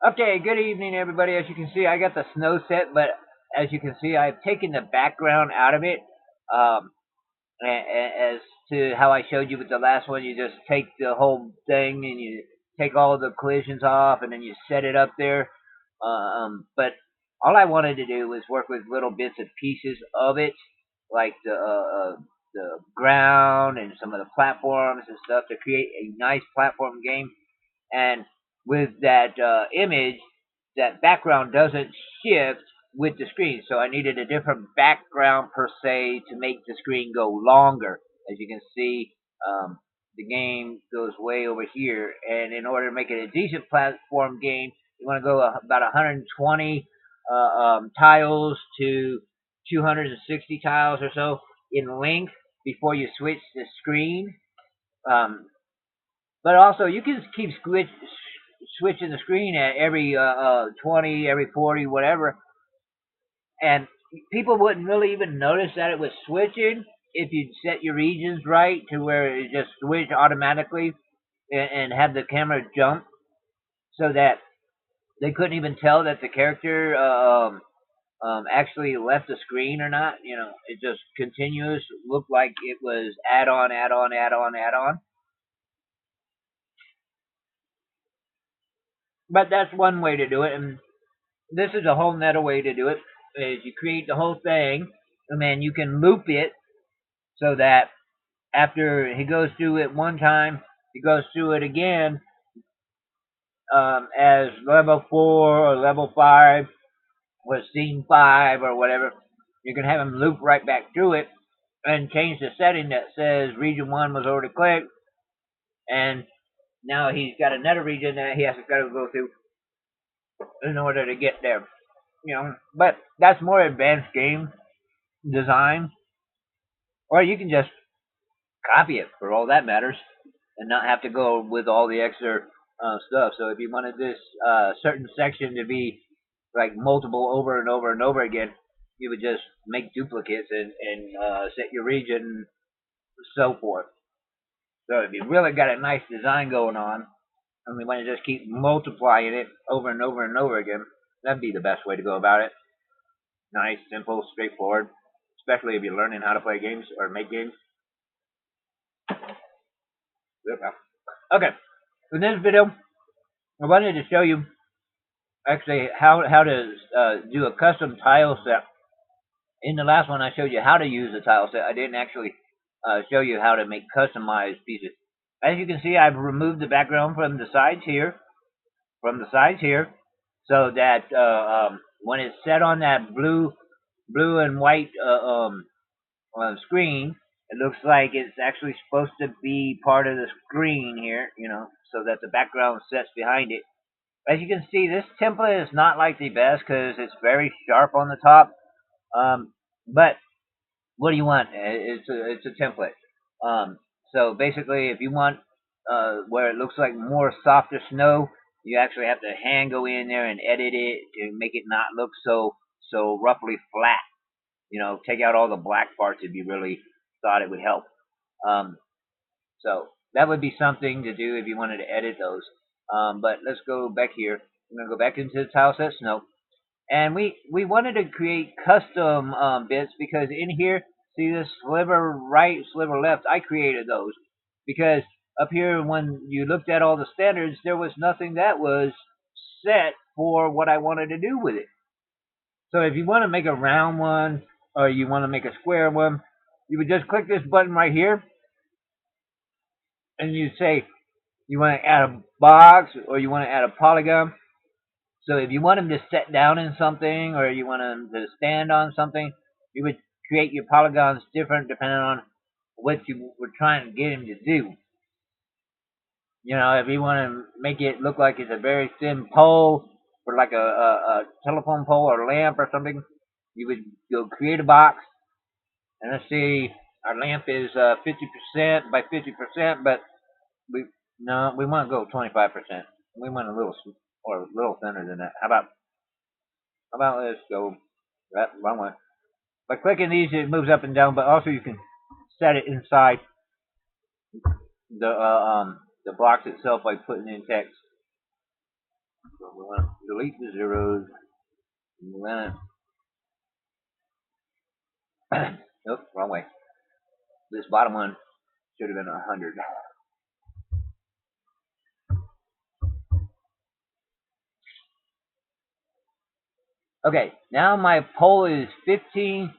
Okay, good evening, everybody. As you can see, I got the snow set, but as you can see, I've taken the background out of it. Um, as to how I showed you with the last one, you just take the whole thing and you take all the collisions off, and then you set it up there. But all I wanted to do was work with little bits and pieces of it, like the ground and some of the platforms and stuff, to create a nice platform game. And with that image, that background doesn't shift with the screen. So I needed a different background per se to make the screen go longer. As you can see, the game goes way over here. And in order to make it a decent platform game, you want to go about 120 tiles to 260 tiles or so in length before you switch the screen. Um, but also, you can keep switching the screen at every 20, every 40, whatever, and people wouldn't really even notice that it was switching if you set your regions right to where it just switched automatically and have the camera jump so that they couldn't even tell that the character actually left the screen or not. You know, it just continuous, looked like it was add on, add on, add on, add on. But that's one way to do it, and this is a whole nother way to do it. Is you create the whole thing, and then you can loop it so that after he goes through it one time, he goes through it again as level 4 or level 5 or scene 5 or whatever. You can have him loop right back through it and change the setting that says region 1 was already clicked, and now he's got another region that he has to go through in order to get there. You know, but that's more advanced game design, or you can just copy it for all that matters and not have to go with all the extra stuff. So if you wanted this certain section to be like multiple over and over and over again, you would just make duplicates and set your region, so forth. So if you really got a nice design going on, and we want to just keep multiplying it over and over and over again, that'd be the best way to go about it. Nice, simple, straightforward, especially if you're learning how to play games or make games. Okay, in this video, I wanted to show you actually how to do a custom tile set. In the last one, I showed you how to use a tile set. I didn't actually show you how to make customized pieces. As you can see, I've removed the background from the sides here, so that when it's set on that blue and white screen, it looks like it's actually supposed to be part of the screen here, you know, so that the background sets behind it. As you can see, this template is not like the best because it's very sharp on the top. But what do you want? It's a template. So basically, if you want where it looks like more softer snow, you actually have to hand go in there and edit it to make it not look so roughly flat. You know, take out all the black parts if you really thought it would help. Um, so that would be something to do if you wanted to edit those. But let's go back here. I'm gonna go back into the tile set snow, and we wanted to create custom bits because in here, see this sliver right, sliver left. I created those because up here when you looked at all the standards, there was nothing that was set for what I wanted to do with it. So if you want to make a round one or you want to make a square one, you would just click this button right here and you say you want to add a box or you want to add a polygon. So if you want them to sit down in something or you want them to stand on something, you would create your polygons different depending on what you were trying to get them to do. You know, if you want to make it look like it's a very thin pole for like a telephone pole or lamp or something, you would go create a box. And let's see, our lamp is 50% by 50%, but we no, we want to go 25%. We want a little or a little thinner than that. How about let's go that wrong way. By clicking these, it moves up and down, but also you can set it inside the box itself by putting in text. So we want to delete the zeros. We want to, nope, wrong way. This bottom one should have been 100. Okay, now my pole is 15%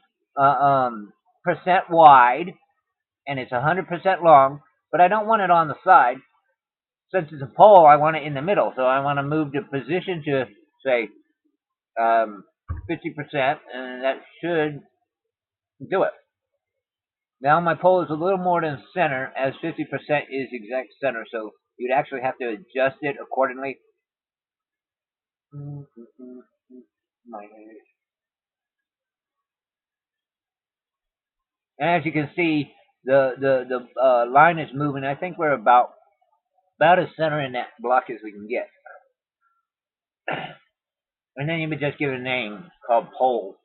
wide, and it's 100% long, but I don't want it on the side. Since it's a pole, I want it in the middle, so I want to move the position to, say, 50%, and that should do it. Now my pole is a little more than center, as 50% is exact center, so you'd actually have to adjust it accordingly. And as you can see, the line is moving. I think we're about as center in that block as we can get. And then you would just give it a name called pole.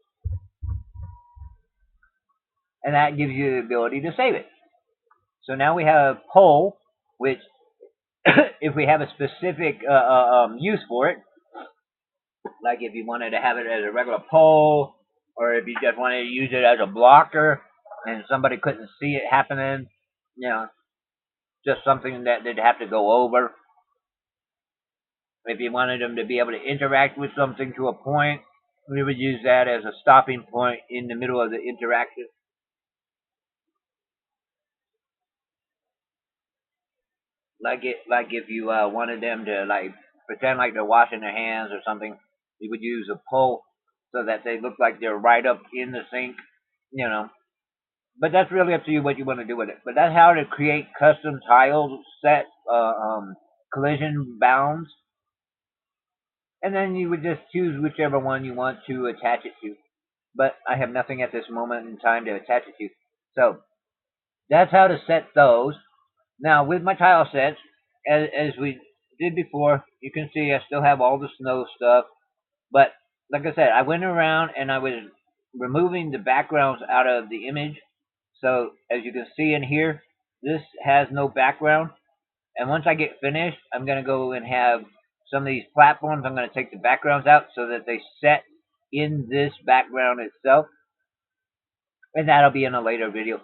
And that gives you the ability to save it. So now we have pole, which if we have a specific use for it, like if you wanted to have it as a regular pole, or if you just wanted to use it as a blocker and somebody couldn't see it happening, you know, just something that they'd have to go over. If you wanted them to be able to interact with something to a point, we would use that as a stopping point in the middle of the interaction. Like if you wanted them to like pretend like they're washing their hands or something, you would use a pole so that they look like they're right up in the sink, you know. But that's really up to you what you want to do with it. But that's how to create custom tile set collision bounds, and then you would just choose whichever one you want to attach it to. But I have nothing at this moment in time to attach it to. So that's how to set those. Now with my tile sets, as we did before, you can see I still have all the snow stuff. But like I said, I went around and I was removing the backgrounds out of the image. So as you can see in here, this has no background. And once I get finished, I'm going to go and have some of these platforms. I'm going to take the backgrounds out so that they set in this background itself. And that'll be in a later video.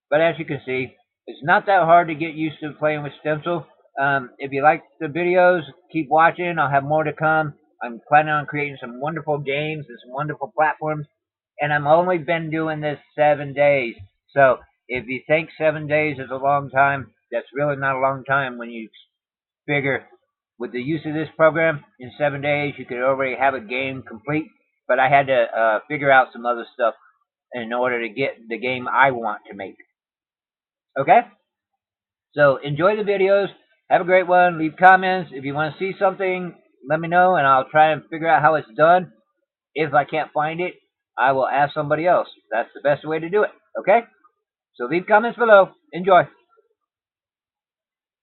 But as you can see, it's not that hard to get used to playing with Stencyl. If you like the videos, keep watching. I'll have more to come. I'm planning on creating some wonderful games and some wonderful platforms. And I've only been doing this 7 days. So if you think 7 days is a long time, that's really not a long time when you figure with the use of this program, in 7 days you could already have a game complete. But I had to figure out some other stuff in order to get the game I want to make. Okay? So enjoy the videos. Have a great one. Leave comments. If you want to see something, let me know, and I'll try and figure out how it's done. If I can't find it, I will ask somebody else. That's the best way to do it. Okay? So leave comments below. Enjoy.